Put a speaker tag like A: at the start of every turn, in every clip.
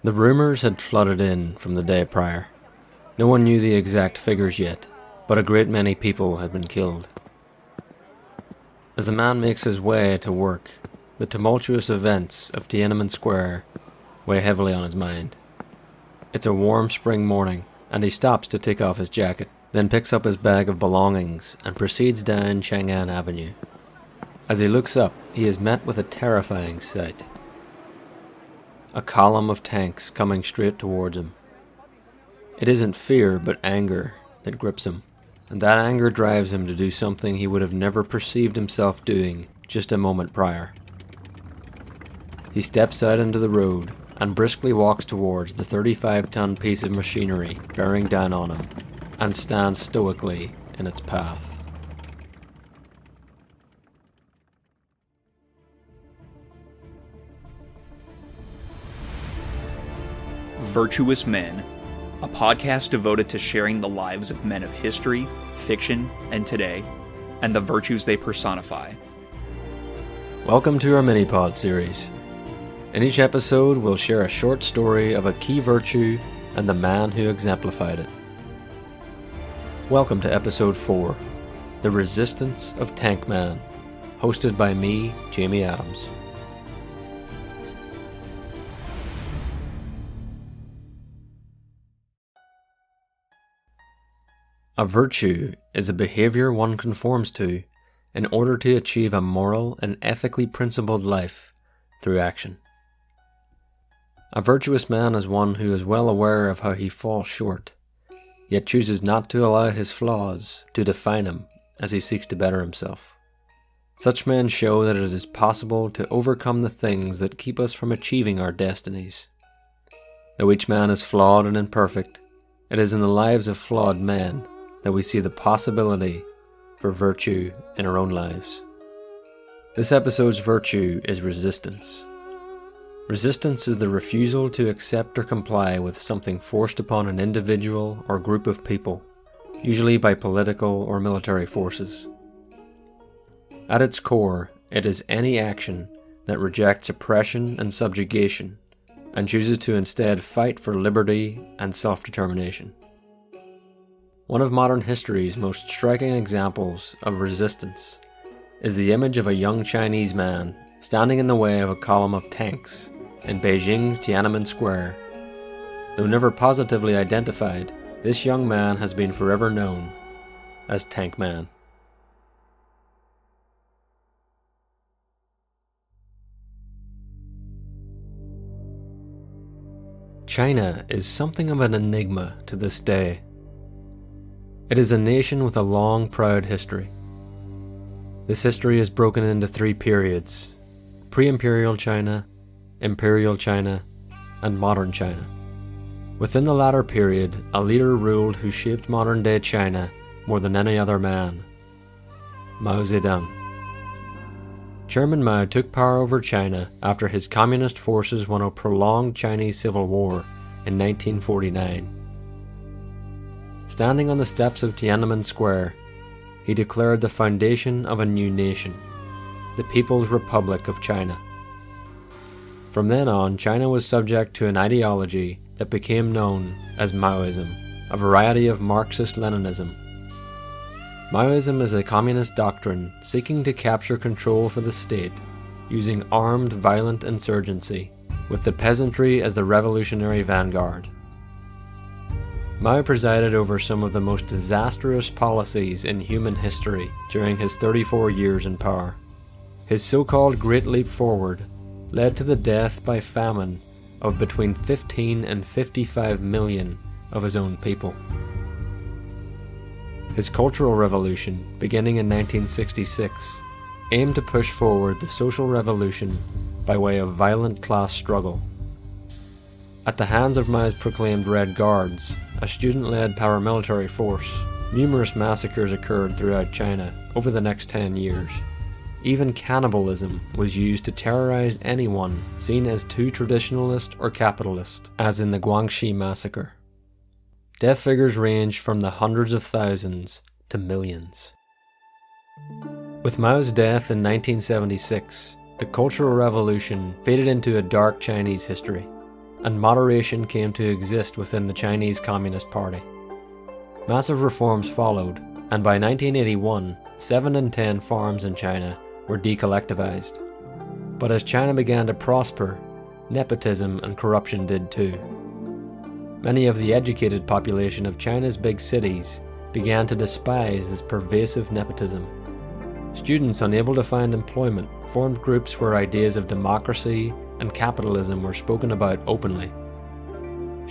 A: The rumours had flooded in from the day prior. No one knew the exact figures yet, but a great many people had been killed. As the man makes his way to work, the tumultuous events of Tiananmen Square weigh heavily on his mind. It's a warm spring morning, and he stops to take off his jacket, then picks up his bag of belongings and proceeds down Chang'an Avenue. As he looks up, he is met with a terrifying sight. A column of tanks coming straight towards him. It isn't fear but anger that grips him, and that anger drives him to do something he would have never perceived himself doing just a moment prior. He steps out into the road and briskly walks towards the 35-ton piece of machinery bearing down on him, and stands stoically in its path.
B: Virtuous Men, a podcast devoted to sharing the lives of men of history, fiction, and today, and the virtues they personify.
A: Welcome to our MINIPOD series. In each episode, we'll share a short story of a key virtue and the man who exemplified it. Welcome to episode 4, The Resistance of Tank Man, hosted by me, Jamie Adams. A virtue is a behavior one conforms to in order to achieve a moral and ethically principled life through action. A virtuous man is one who is well aware of how he falls short, yet chooses not to allow his flaws to define him as he seeks to better himself. Such men show that it is possible to overcome the things that keep us from achieving our destinies. Though each man is flawed and imperfect, it is in the lives of flawed men that we see the possibility for virtue in our own lives. This episode's virtue is resistance. Resistance is the refusal to accept or comply with something forced upon an individual or group of people, usually by political or military forces. At its core, it is any action that rejects oppression and subjugation and chooses to instead fight for liberty and self-determination. One of modern history's most striking examples of resistance is the image of a young Chinese man standing in the way of a column of tanks in Beijing's Tiananmen Square. Though never positively identified, this young man has been forever known as Tank Man. China is something of an enigma to this day. It is a nation with a long, proud history. This history is broken into 3 periods: pre-imperial China, imperial China, and modern China. Within the latter period, a leader ruled who shaped modern-day China more than any other man: Mao Zedong. Chairman Mao took power over China after his communist forces won a prolonged Chinese civil war in 1949. Standing on the steps of Tiananmen Square, he declared the foundation of a new nation, the People's Republic of China. From then on, China was subject to an ideology that became known as Maoism, a variety of Marxist-Leninism. Maoism is a communist doctrine seeking to capture control for the state using armed, violent insurgency, with the peasantry as the revolutionary vanguard. Mao presided over some of the most disastrous policies in human history during his 34 years in power. His so-called Great Leap Forward led to the death by famine of between 15 and 55 million of his own people. His Cultural Revolution, beginning in 1966, aimed to push forward the social revolution by way of violent class struggle. At the hands of Mao's proclaimed Red Guards, a student-led paramilitary force, numerous massacres occurred throughout China over the next 10 years. Even cannibalism was used to terrorize anyone seen as too traditionalist or capitalist, as in the Guangxi massacre. Death figures range from the hundreds of thousands to millions. With Mao's death in 1976, the Cultural Revolution faded into a dark Chinese history. and moderation came to exist within the Chinese Communist Party. Massive reforms followed, and by 1981, 7 in 10 farms in China were decollectivized. But as China began to prosper, nepotism and corruption did too. Many of the educated population of China's big cities began to despise this pervasive nepotism. Students unable to find employment formed groups where ideas of democracy and capitalism were spoken about openly.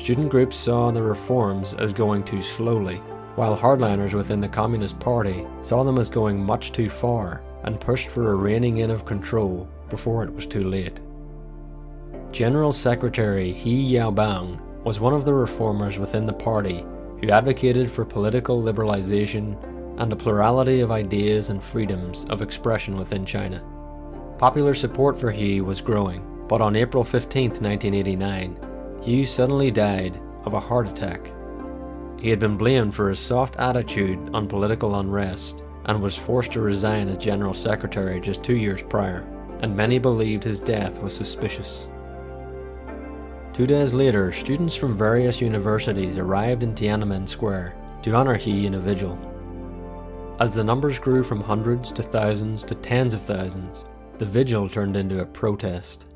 A: Student groups saw the reforms as going too slowly, while hardliners within the Communist Party saw them as going much too far and pushed for a reining in of control before it was too late. General Secretary He Yaobang was one of the reformers within the party who advocated for political liberalization and a plurality of ideas and freedoms of expression within China. Popular support for He was growing, but on April 15, 1989, He suddenly died of a heart attack. He had been blamed for his soft attitude on political unrest and was forced to resign as General Secretary just 2 years prior, and many believed his death was suspicious. 2 days later, students from various universities arrived in Tiananmen Square to honor He in a vigil. As the numbers grew from hundreds to thousands to tens of thousands, the vigil turned into a protest.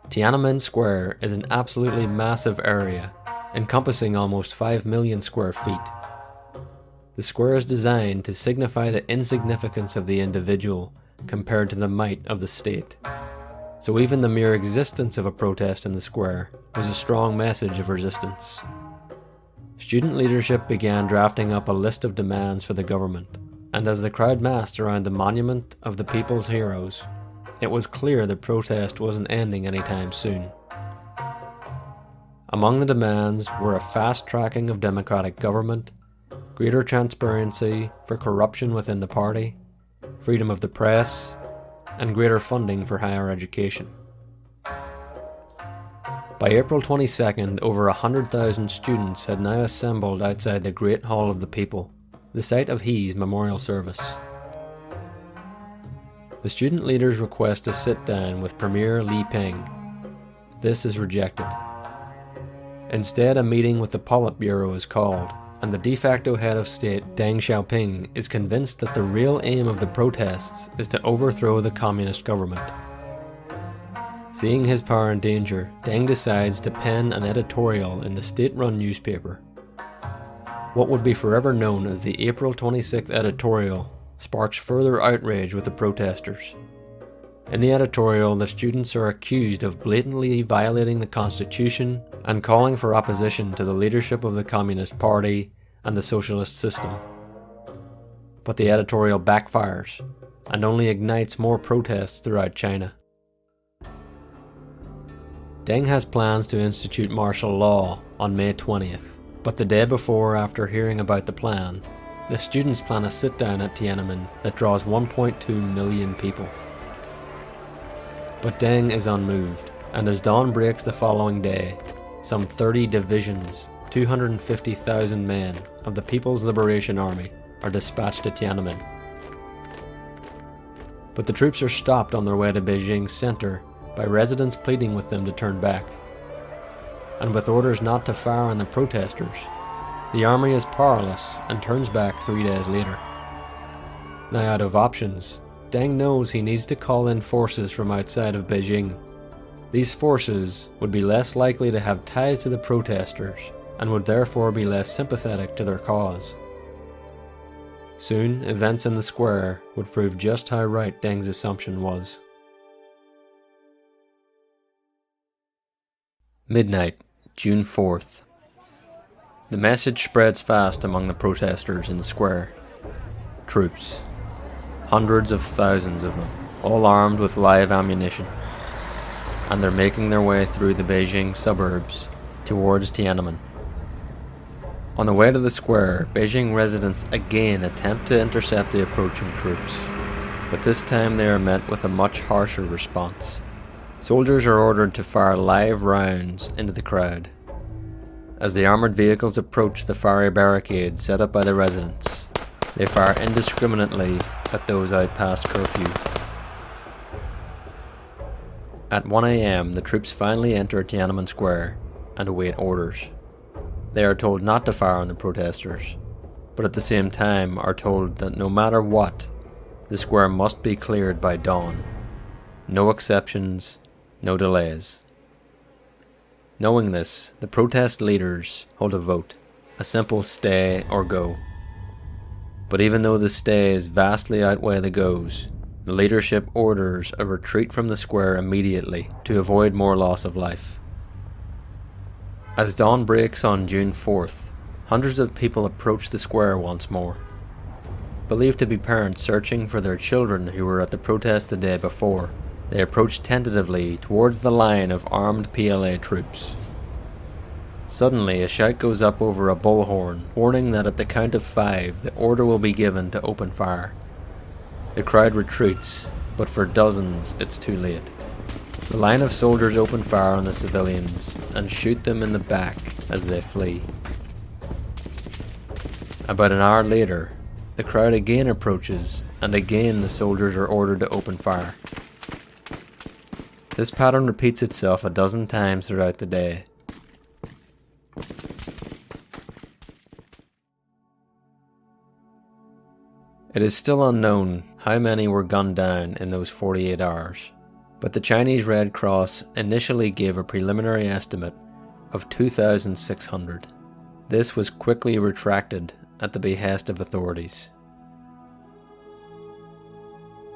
A: Tiananmen Square is an absolutely massive area, encompassing almost 5 million square feet. The square is designed to signify the insignificance of the individual compared to the might of the state. So even the mere existence of a protest in the square was a strong message of resistance. Student leadership began drafting up a list of demands for the government, and as the crowd massed around the monument of the people's heroes, it was clear the protest wasn't ending anytime soon. Among the demands were a fast-tracking of democratic government, greater transparency for corruption within the party, freedom of the press, and greater funding for higher education. By April 22nd, over 100,000 students had now assembled outside the Great Hall of the People, the site of He's memorial service. The student leaders request to sit down with Premier Li Peng. This is rejected. Instead, a meeting with the Politburo is called, and the de facto head of state, Deng Xiaoping, is convinced that the real aim of the protests is to overthrow the communist government. Seeing his power in danger, Deng decides to pen an editorial in the state-run newspaper. What would be forever known as the April 26th editorial sparks further outrage with the protesters. In the editorial, the students are accused of blatantly violating the Constitution and calling for opposition to the leadership of the Communist Party and the socialist system. But the editorial backfires and only ignites more protests throughout China. Deng has plans to institute martial law on May 20th, but the day before, after hearing about the plan, the students plan a sit-down at Tiananmen that draws 1.2 million people. But Deng is unmoved, and as dawn breaks the following day, some 30 divisions, 250,000 men of the People's Liberation Army are dispatched to Tiananmen. But the troops are stopped on their way to Beijing's center by residents pleading with them to turn back. And with orders not to fire on the protesters, the army is powerless and turns back 3 days later. Now out of options, Deng knows he needs to call in forces from outside of Beijing. These forces would be less likely to have ties to the protesters and would therefore be less sympathetic to their cause. Soon, events in the square would prove just how right Deng's assumption was. Midnight, June 4th. The message spreads fast among the protesters in the square. Troops. Hundreds of thousands of them, all armed with live ammunition. And they're making their way through the Beijing suburbs towards Tiananmen. On the way to the square, Beijing residents again attempt to intercept the approaching troops, but this time they are met with a much harsher response. Soldiers are ordered to fire live rounds into the crowd. As the armoured vehicles approach the fiery barricades set up by the residents, they fire indiscriminately at those out past curfew. At 1 a.m., the troops finally enter Tiananmen Square and await orders. They are told not to fire on the protesters, but at the same time are told that no matter what, the square must be cleared by dawn. No exceptions, no delays. Knowing this, the protest leaders hold a vote, a simple stay or go. But even though the stays vastly outweigh the goes, the leadership orders a retreat from the square immediately to avoid more loss of life. As dawn breaks on June 4th, hundreds of people approach the square once more. Believed to be parents searching for their children who were at the protest the day before, they approach tentatively towards the line of armed PLA troops. Suddenly, a shout goes up over a bullhorn, warning that at the count of 5, the order will be given to open fire. The crowd retreats, but for dozens, it's too late. The line of soldiers open fire on the civilians and shoot them in the back as they flee. About an hour later, the crowd again approaches, and again the soldiers are ordered to open fire. This pattern repeats itself a dozen times throughout the day. It is still unknown how many were gunned down in those 48 hours, but the Chinese Red Cross initially gave a preliminary estimate of 2,600. This was quickly retracted at the behest of authorities.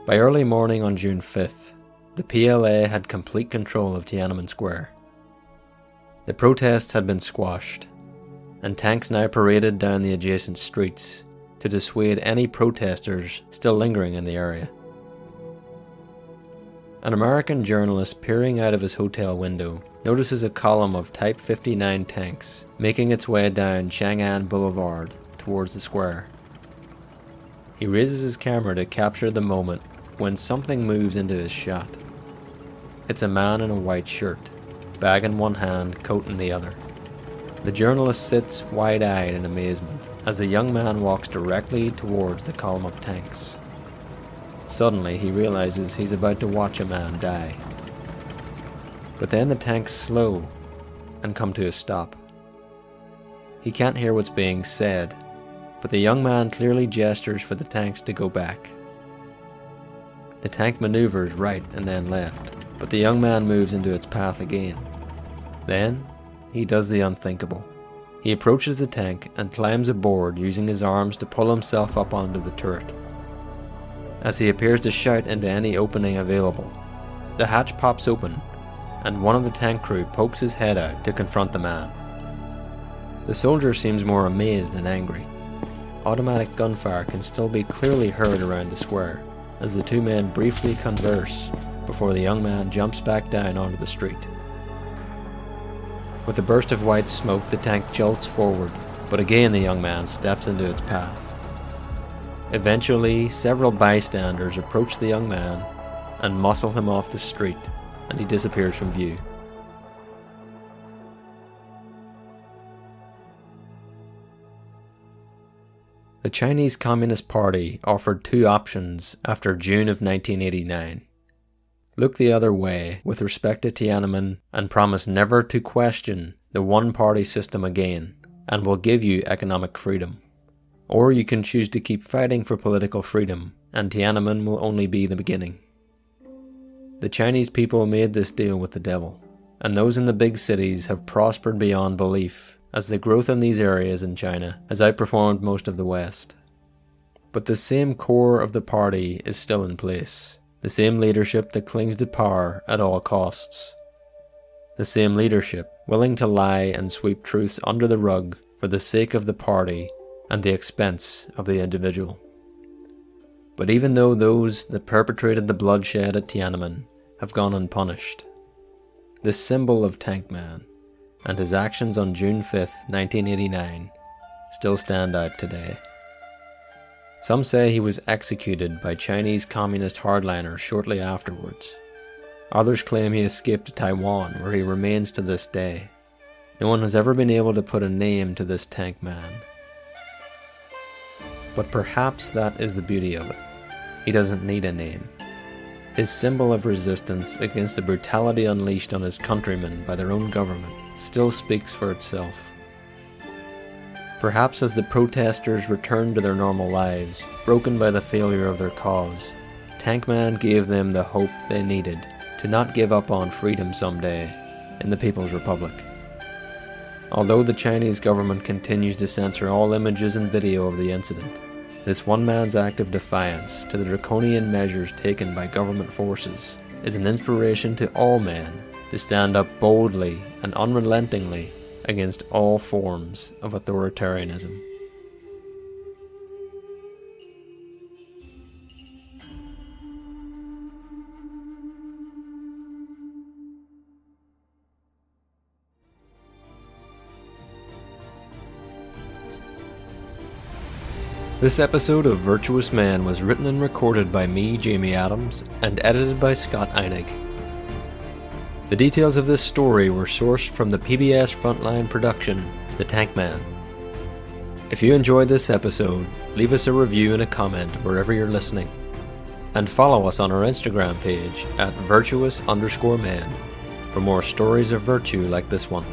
A: By early morning on June 5th, the PLA had complete control of Tiananmen Square. The protests had been squashed, and tanks now paraded down the adjacent streets to dissuade any protesters still lingering in the area. An American journalist peering out of his hotel window notices a column of Type 59 tanks making its way down Chang'an Boulevard towards the square. He raises his camera to capture the moment when something moves into his shot. It's a man in a white shirt, bag in one hand, coat in the other. The journalist sits wide-eyed in amazement as the young man walks directly towards the column of tanks. Suddenly, he realizes he's about to watch a man die. But then the tanks slow and come to a stop. He can't hear what's being said, but the young man clearly gestures for the tanks to go back. The tank maneuvers right and then left, but the young man moves into its path again. Then, he does the unthinkable. He approaches the tank and climbs aboard using his arms to pull himself up onto the turret. As he appears to shout into any opening available, the hatch pops open and one of the tank crew pokes his head out to confront the man. The soldier seems more amazed than angry. Automatic gunfire can still be clearly heard around the square as the two men briefly converse before the young man jumps back down onto the street. With a burst of white smoke, the tank jolts forward, but again the young man steps into its path. Eventually, several bystanders approach the young man and muscle him off the street, and he disappears from view. The Chinese Communist Party offered two options after June of 1989. Look the other way with respect to Tiananmen and promise never to question the one-party system again, and will give you economic freedom. Or you can choose to keep fighting for political freedom, and Tiananmen will only be the beginning. The Chinese people made this deal with the devil, and those in the big cities have prospered beyond belief, as the growth in these areas in China has outperformed most of the West. But the same core of the party is still in place. The same leadership that clings to power at all costs. The same leadership willing to lie and sweep truths under the rug for the sake of the party and the expense of the individual. But even though those that perpetrated the bloodshed at Tiananmen have gone unpunished, this symbol of Tank Man and his actions on June 5th, 1989 still stand out today. Some say he was executed by Chinese communist hardliners shortly afterwards. Others claim he escaped to Taiwan, where he remains to this day. No one has ever been able to put a name to this Tank Man. But perhaps that is the beauty of it. He doesn't need a name. his symbol of resistance against the brutality unleashed on his countrymen by their own government, still speaks for itself. Perhaps as the protesters returned to their normal lives, broken by the failure of their cause, Tankman gave them the hope they needed to not give up on freedom someday in the People's Republic. Although the Chinese government continues to censor all images and video of the incident, this one man's act of defiance to the draconian measures taken by government forces is an inspiration to all men to stand up boldly and unrelentingly against all forms of authoritarianism. This episode of Virtuous Man was written and recorded by me, Jamie Adams, and edited by Scott Einig. The details of this story were sourced from the PBS Frontline production, The Tankman. If you enjoyed this episode, leave us a review and a comment wherever you're listening. And follow us on our Instagram page at virtuous_man for more stories of virtue like this one.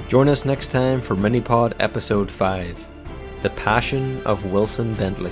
A: Join us next time for MINIPOD Episode 5. The Passion of Wilson Bentley.